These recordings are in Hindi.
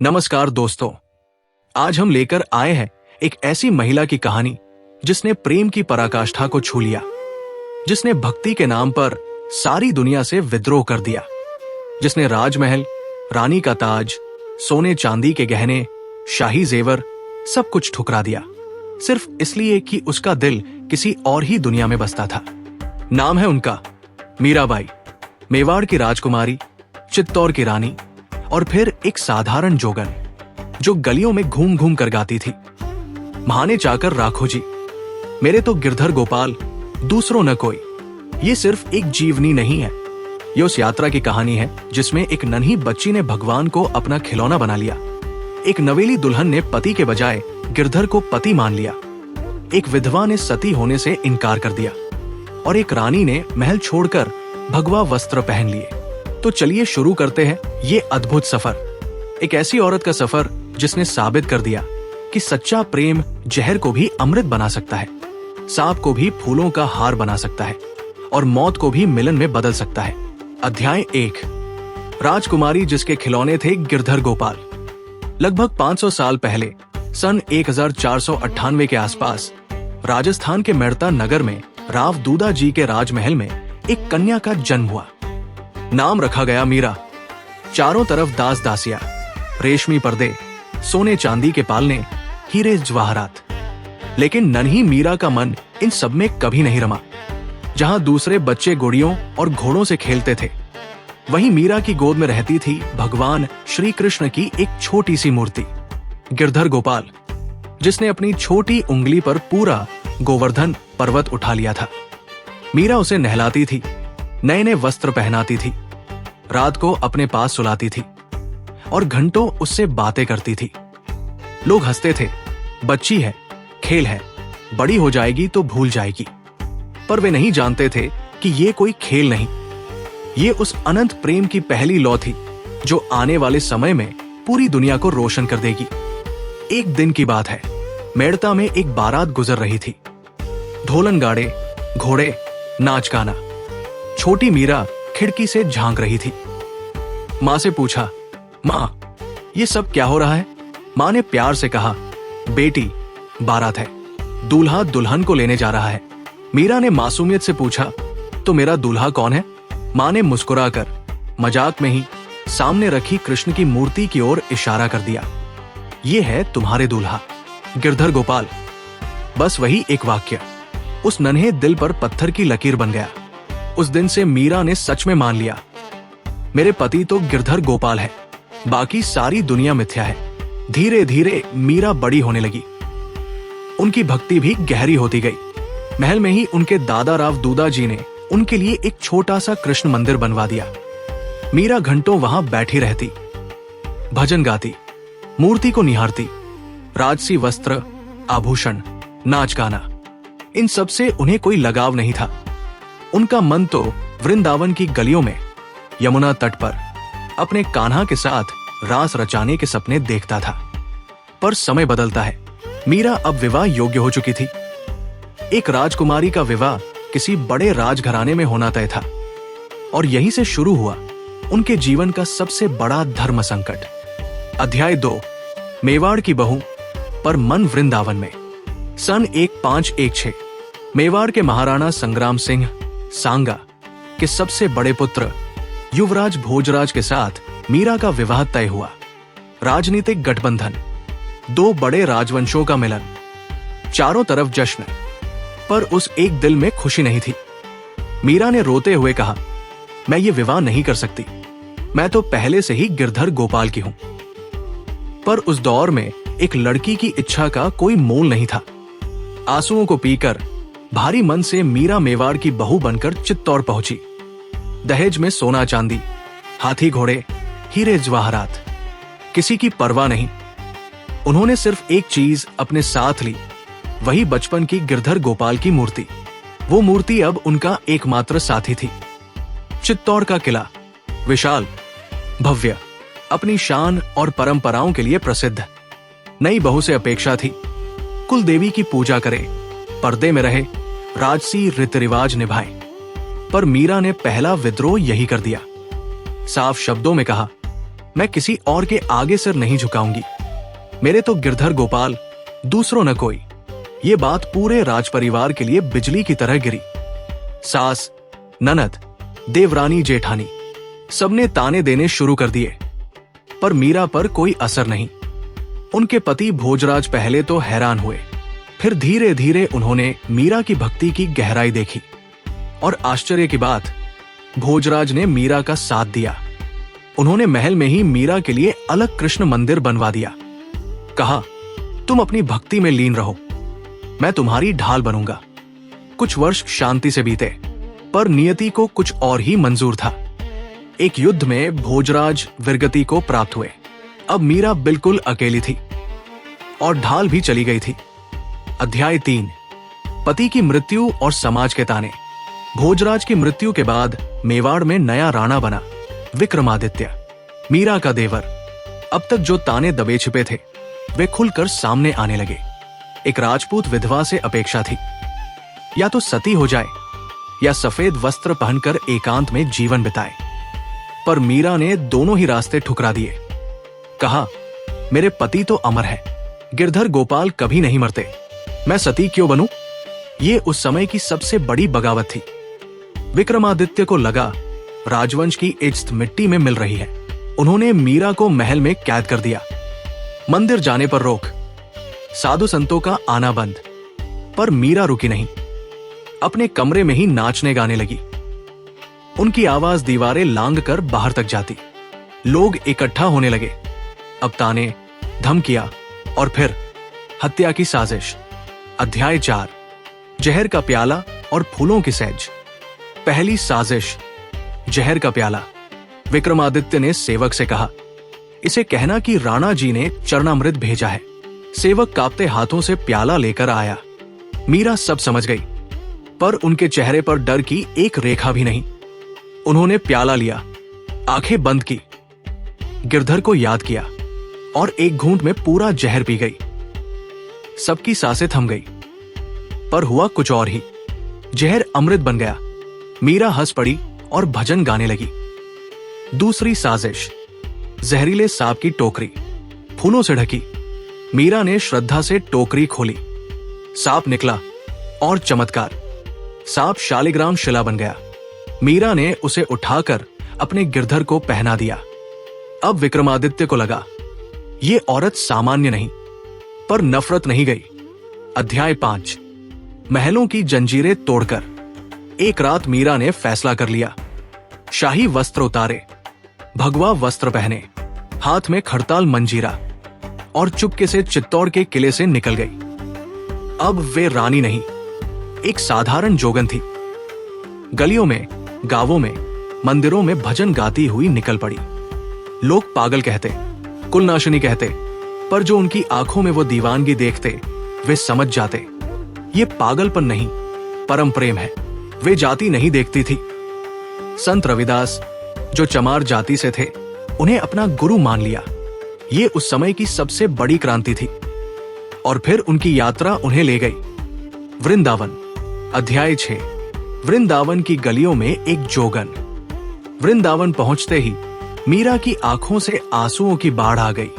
नमस्कार दोस्तों, आज हम लेकर आए हैं एक ऐसी महिला की कहानी जिसने प्रेम की पराकाष्ठा को छू लिया, जिसने भक्ति के नाम पर सारी दुनिया से विद्रोह कर दिया, जिसने राजमहल, रानी का ताज, सोने चांदी के गहने, शाही जेवर सब कुछ ठुकरा दिया, सिर्फ इसलिए कि उसका दिल किसी और ही दुनिया में बसता था। नाम है उनका मीराबाई, मेवाड़ की राजकुमारी, चित्तौड़ की रानी और फिर एक साधारण जोगन जो गलियों में घूम घूम कर गाती थी, महाने चाकर राखो जी, मेरे तो गिरधर गोपाल, दूसरों न कोई। ये सिर्फ एक जीवनी नहीं है, ये उस यात्रा की कहानी है जिसमें एक नन्ही बच्ची ने भगवान को अपना खिलौना बना लिया, एक नवेली दुल्हन ने पति के बजाय गिरधर को पति मान लिया, एक विधवा ने सती होने से इनकार कर दिया और एक रानी ने महल छोड़कर भगवा वस्त्र पहन लिए। तो चलिए शुरू करते हैं ये अद्भुत सफर, एक ऐसी औरत का सफर जिसने साबित कर दिया कि सच्चा प्रेम जहर को भी अमृत बना सकता है, सांप को भी फूलों का हार बना सकता है और मौत को भी मिलन में बदल सकता है। अध्याय 1, राजकुमारी जिसके खिलौने थे गिरधर गोपाल। लगभग 500 साल पहले सन 1498 के आसपास राजस्थान के मेड़ता नगर में राव दूदा जी के राजमहल में एक कन्या का जन्म हुआ। नाम रखा गया मीरा। चारों तरफ दास दासिया, रेशमी पर्दे, सोने चांदी के पालने, हीरे जवाहरात। लेकिन नन्ही मीरा का मन इन सब में कभी नहीं रमा। जहां दूसरे बच्चे गुड़ियों और घोड़ों से खेलते थे, वहीं मीरा की गोद में रहती थी भगवान श्री कृष्ण की एक छोटी सी मूर्ति, गिरधर गोपाल, जिसने अपनी छोटी उंगली पर पूरा गोवर्धन पर्वत उठा लिया था। मीरा उसे नहलाती थी, नए नए वस्त्र पहनाती थी, रात को अपने पास सुलाती थी और घंटों उससे बातें करती थी। लोग हंसते थे, बच्ची है, खेल है, बड़ी हो जाएगी तो भूल जाएगी। पर वे नहीं जानते थे कि ये कोई खेल नहीं, ये उस अनंत प्रेम की पहली लौ थी जो आने वाले समय में पूरी दुनिया को रोशन कर देगी। एक दिन की बात है, मेड़ता में एक बारात गुजर रही थी। ढोलन गाड़े, घोड़े, नाच गाना। छोटी मीरा खिड़की से झांक रही थी। माँ से पूछा, माँ ये सब क्या हो रहा है? माँ ने प्यार से कहा, बेटी बारात है, दूल्हा दुल्हन को लेने जा रहा है। मीरा ने मासूमियत से पूछा, तो मेरा दूल्हा कौन है? माँ ने मुस्कुराकर मजाक में ही सामने रखी कृष्ण की मूर्ति की ओर इशारा कर दिया, ये है तुम्हारे दूल्हा, गिरधर गोपाल। बस वही एक वाक्य उस नन्हे दिल पर पत्थर की लकीर बन गया। उस दिन से मीरा ने सच में मान लिया, मेरे पति तो गिरधर गोपाल है, बाकी सारी दुनिया मिथ्या है। धीरे धीरे मीरा बड़ी होने लगी, उनकी भक्ति भी गहरी होती गई। महल में ही उनके दादा राव दूदा जी ने उनके लिए एक छोटा सा कृष्ण मंदिर बनवा दिया। मीरा घंटों वहां बैठी रहती, भजन गाती, मूर्ति को निहारती। राजसी वस्त्र, आभूषण, नाच गाना, इन सब से उन्हें कोई लगाव नहीं था। उनका मन तो वृंदावन की गलियों में, यमुना तट पर अपने कान्हा के साथ रास रचाने के सपने देखता था। पर समय बदलता है। मीरा अब विवाह योग्य हो चुकी थी। एक राजकुमारी का विवाह किसी बड़े राजघराने में होना तय था और यहीं से शुरू हुआ उनके जीवन का सबसे बड़ा धर्म संकट। अध्याय 2, मेवाड़ की बहू पर मन वृंदावन में। सन 1516 मेवाड़ के महाराणा संग्राम सिंह सांगा के सबसे बड़े पुत्र युवराज भोजराज के साथ मीरा का विवाह तय हुआ। राजनीतिक गठबंधन, दो बड़े राजवंशों का मिलन, चारों तरफ जश्न। पर उस एक दिल में खुशी नहीं थी। मीरा ने रोते हुए कहा, मैं ये विवाह नहीं कर सकती, मैं तो पहले से ही गिरधर गोपाल की हूं। पर उस दौर में एक लड़की की इच्छा का कोई मोल नहीं था। आंसुओं को पीकर भारी मन से मीरा मेवाड़ की बहू बनकर चित्तौड़ पहुंची। दहेज में सोना चांदी, हाथी घोड़े, हीरे जवाहरात, किसी की परवाह नहीं। उन्होंने सिर्फ एक चीज अपने साथ ली, वही बचपन की गिरधर गोपाल की मूर्ति। वो मूर्ति अब उनका एकमात्र साथी थी। चित्तौड़ का किला, विशाल, भव्य, अपनी शान और परंपराओं के लिए प्रसिद्ध। नई बहू से अपेक्षा थी कुल देवी की पूजा करे, पर्दे में रहे, राजसी रीति रिवाज निभाए। पर मीरा ने पहला विद्रोह यही कर दिया। साफ शब्दों में कहा, मैं किसी और के आगे सिर नहीं झुकाऊंगी। मेरे तो गिरधर गोपाल, दूसरों न कोई। ये बात पूरे राज परिवार के लिए बिजली की तरह गिरी। सास, ननद, देवरानी, जेठानी सबने ताने देने शुरू कर दिए, पर मीरा पर कोई असर नहीं। उनके पति भोजराज पहले तो हैरान हुए, फिर धीरे धीरे उन्होंने मीरा की भक्ति की गहराई देखी और आश्चर्य की बात, भोजराज ने मीरा का साथ दिया। उन्होंने महल में ही मीरा के लिए अलग कृष्ण मंदिर बनवा दिया। कहा, तुम अपनी भक्ति में लीन रहो, मैं तुम्हारी ढाल बनूंगा। कुछ वर्ष शांति से बीते, पर नियति को कुछ और ही मंजूर था। एक युद्ध में भोजराज वीरगति को प्राप्त हुए। अब मीरा बिल्कुल अकेली थी और ढाल भी चली गई थी। अध्याय 3, पति की मृत्यु और समाज के ताने। भोजराज की मृत्यु के बाद मेवाड़ में नया राणा बना विक्रमादित्य, मीरा का देवर। अब तक जो ताने दबे छिपे थे वे खुलकर सामने आने लगे। एक राजपूत विधवा से अपेक्षा थी, या तो सती हो जाए या सफेद वस्त्र पहनकर एकांत में जीवन बिताए। पर मीरा ने दोनों ही रास्ते ठुकरा दिए। कहा, मेरे पति तो अमर है, गिरधर गोपाल कभी नहीं मरते, मैं सती क्यों बनूं? ये उस समय की सबसे बड़ी बगावत थी। विक्रमादित्य को लगा राजवंश की इज्जत मिट्टी में मिल रही है। उन्होंने मीरा को महल में कैद कर दिया। मंदिर जाने पर रोक, साधु संतों का आना बंद, पर मीरा रुकी नहीं। अपने कमरे में ही नाचने गाने लगी। उनकी आवाज दीवारें लांग कर बाहर तक जाती। लोग इकट्ठा होने लगे। अब ताने, धमकियां और फिर हत्या की साजिश। अध्याय 4, जहर का प्याला और फूलों की सैज। पहली साजिश, जहर का प्याला। विक्रमादित्य ने सेवक से कहा, इसे कहना कि राणा जी ने चरणामृत भेजा है। सेवक कांपते हाथों से प्याला लेकर आया। मीरा सब समझ गई, पर उनके चेहरे पर डर की एक रेखा भी नहीं। उन्होंने प्याला लिया, आंखें बंद की, गिरधर को याद किया और एक घूंट में पूरा जहर पी गई। सबकी सांसें थम गई, पर हुआ कुछ और ही। जहर अमृत बन गया। मीरा हंस पड़ी और भजन गाने लगी। दूसरी साजिश, जहरीले सांप की टोकरी, फूलों से ढकी। मीरा ने श्रद्धा से टोकरी खोली। सांप निकला और चमत्कार, सांप शालिग्राम शिला बन गया। मीरा ने उसे उठाकर अपने गिरधर को पहना दिया। अब विक्रमादित्य को लगा ये औरत सामान्य नहीं, पर नफरत नहीं गई। अध्याय 5, महलों की जंजीरें तोड़कर। एक रात मीरा ने फैसला कर लिया। शाही वस्त्र उतारे, भगवा वस्त्र पहने, हाथ में खड़ताल मंजीरा, और चुपके से चित्तौड़ के किले से निकल गई। अब वे रानी नहीं, एक साधारण जोगन थी। गलियों में, गांवों में, मंदिरों में भजन गाती हुई निकल पड़ी। लोग पागल कहते, कुलनाशिनी कहते, पर जो उनकी आंखों में वो दीवानगी देखते वे समझ जाते ये पागलपन नहीं, परम प्रेम है। वे जाति नहीं देखती थी। संत रविदास, जो चमार जाति से थे, उन्हें अपना गुरु मान लिया। ये उस समय की सबसे बड़ी क्रांति थी। और फिर उनकी यात्रा उन्हें ले गई वृंदावन। अध्याय 6, वृंदावन की गलियों में एक जोगन। वृंदावन पहुंचते ही मीरा की आंखों से आंसुओं की बाढ़ आ गई।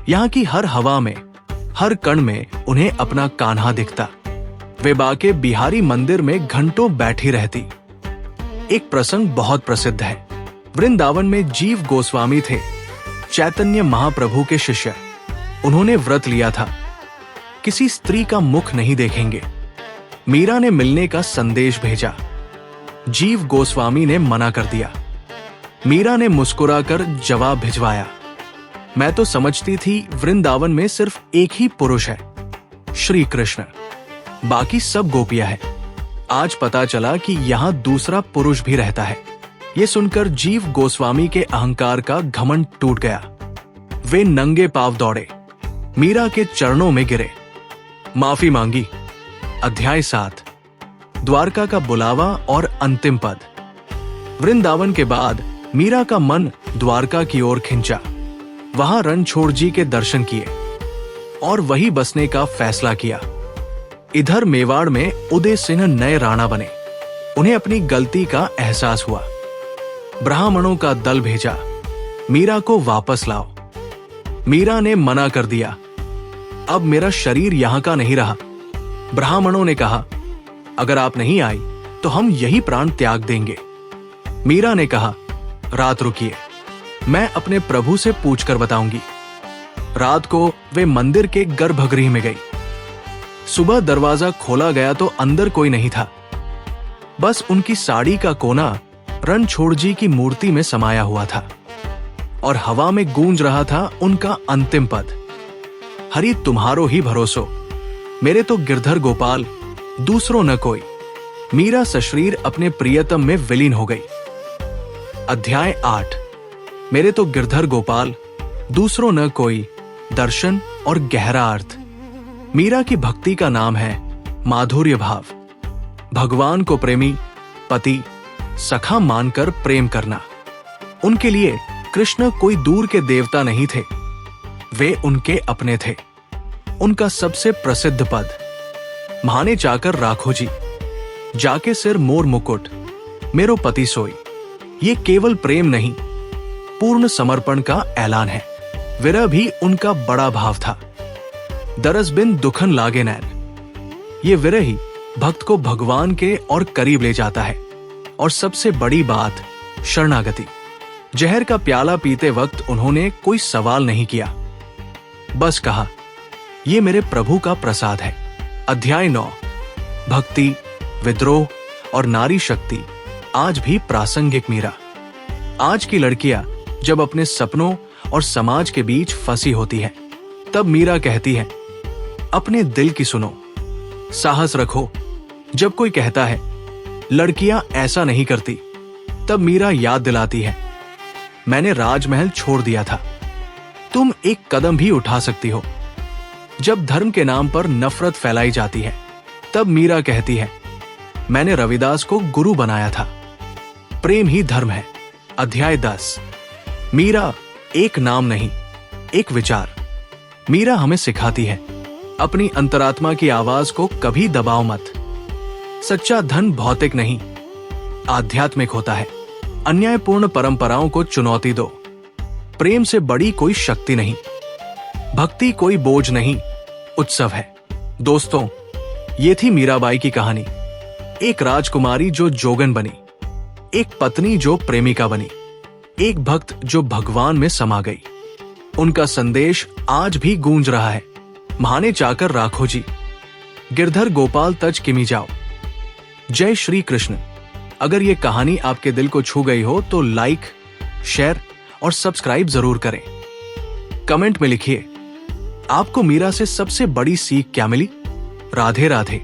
यहाँ की हर हवा में, हर कण में उन्हें अपना कान्हा दिखता। वे बाके बिहारी मंदिर में घंटों बैठी रहती। एक प्रसंग बहुत प्रसिद्ध है। वृंदावन में जीव गोस्वामी थे, चैतन्य महाप्रभु के शिष्य। उन्होंने व्रत लिया था, किसी स्त्री का मुख नहीं देखेंगे। मीरा ने मिलने का संदेश भेजा। जीव गोस्वामी ने मना कर दिया। मीरा ने मुस्कुराकर जवाब भिजवाया, मैं तो समझती थी वृंदावन में सिर्फ एक ही पुरुष है, श्री कृष्ण, बाकी सब गोपियां हैं। आज पता चला कि यहाँ दूसरा पुरुष भी रहता है। ये सुनकर जीव गोस्वामी के अहंकार का घमंड टूट गया। वे नंगे पांव दौड़े, मीरा के चरणों में गिरे, माफी मांगी। अध्याय 7, द्वारका का बुलावा और अंतिम पद। वृंदावन के बाद मीरा का मन द्वारका की ओर खिंचा। वहां रणछोड़ जी के दर्शन किए और वहीं बसने का फैसला किया। इधर मेवाड़ में उदय सिंह नए राणा बने। उन्हें अपनी गलती का एहसास हुआ। ब्राह्मणों का दल भेजा। मीरा को वापस लाओ। मीरा ने मना कर दिया, अब मेरा शरीर यहां का नहीं रहा। ब्राह्मणों ने कहा, अगर आप नहीं आई तो हम यही प्राण त्याग देंगे। मीरा ने कहा, रात रुकिए, मैं अपने प्रभु से पूछकर बताऊंगी। रात को वे मंदिर के गर्भगृह में गई। सुबह दरवाजा खोला गया तो अंदर कोई नहीं था। बस उनकी साड़ी का कोना रणछोड़ जी की मूर्ति में समाया हुआ था और हवा में गूंज रहा था उनका अंतिम पद, हरि तुम्हारो ही भरोसो, मेरे तो गिरधर गोपाल, दूसरो न कोई। मीरा सशरीर अपने प्रियतम में विलीन हो गई। अध्याय 8। मेरे तो गिरधर गोपाल, दूसरो न कोई, दर्शन और गहरा अर्थ। मीरा की भक्ति का नाम है माधुर्य भाव। भगवान को प्रेमी, पति, सखा मानकर प्रेम करना। उनके लिए कृष्ण कोई दूर के देवता नहीं थे, वे उनके अपने थे। उनका सबसे प्रसिद्ध पद, महाने चाकर राखो जी, जाके सिर मोर मुकुट, मेरो पति सोई। ये केवल प्रेम नहीं, पूर्ण समर्पण का ऐलान है। विरह भी उनका बड़ा भाव था। दरस बिन दुखन लागे नैन। ये विरह ही भक्त को भगवान के और करीब ले जाता है। और सबसे बड़ी बात, शरणागति। जहर का प्याला पीते वक्त उन्होंने कोई सवाल नहीं किया, बस कहा, ये मेरे प्रभु का प्रसाद है। अध्याय 9। भक्ति, विद्रोह और नारी शक्ति आज भी प्रासंगिक। मीरा। आज की लड़कियां जब अपने सपनों और समाज के बीच फंसी होती हैं, तब मीरा कहती है, अपने दिल की सुनो, साहस रखो। जब कोई कहता है लड़कियां ऐसा नहीं करती, तब मीरा याद दिलाती है, मैंने राजमहल छोड़ दिया था, तुम एक कदम भी उठा सकती हो। जब धर्म के नाम पर नफरत फैलाई जाती है, तब मीरा कहती है, मैंने रविदास को गुरु बनाया था। प्रेम ही धर्म है। अध्याय 10। मीरा एक नाम नहीं, एक विचार। मीरा हमें सिखाती है, अपनी अंतरात्मा की आवाज को कभी दबाओ मत। सच्चा धन भौतिक नहीं, आध्यात्मिक होता है। अन्यायपूर्ण परंपराओं को चुनौती दो। प्रेम से बड़ी कोई शक्ति नहीं। भक्ति कोई बोझ नहीं, उत्सव है। दोस्तों, ये थी मीराबाई की कहानी। एक राजकुमारी जो जोगन बनी, एक पत्नी जो प्रेमिका बनी, एक भक्त जो भगवान में समा गई। उनका संदेश आज भी गूंज रहा है, महाने चाकर राखो जी, गिरधर गोपाल तज किमी जाओ। जय श्री कृष्ण। अगर ये कहानी आपके दिल को छू गई हो तो लाइक, शेयर और सब्सक्राइब जरूर करें। कमेंट में लिखिए, आपको मीरा से सबसे बड़ी सीख क्या मिली। राधे राधे।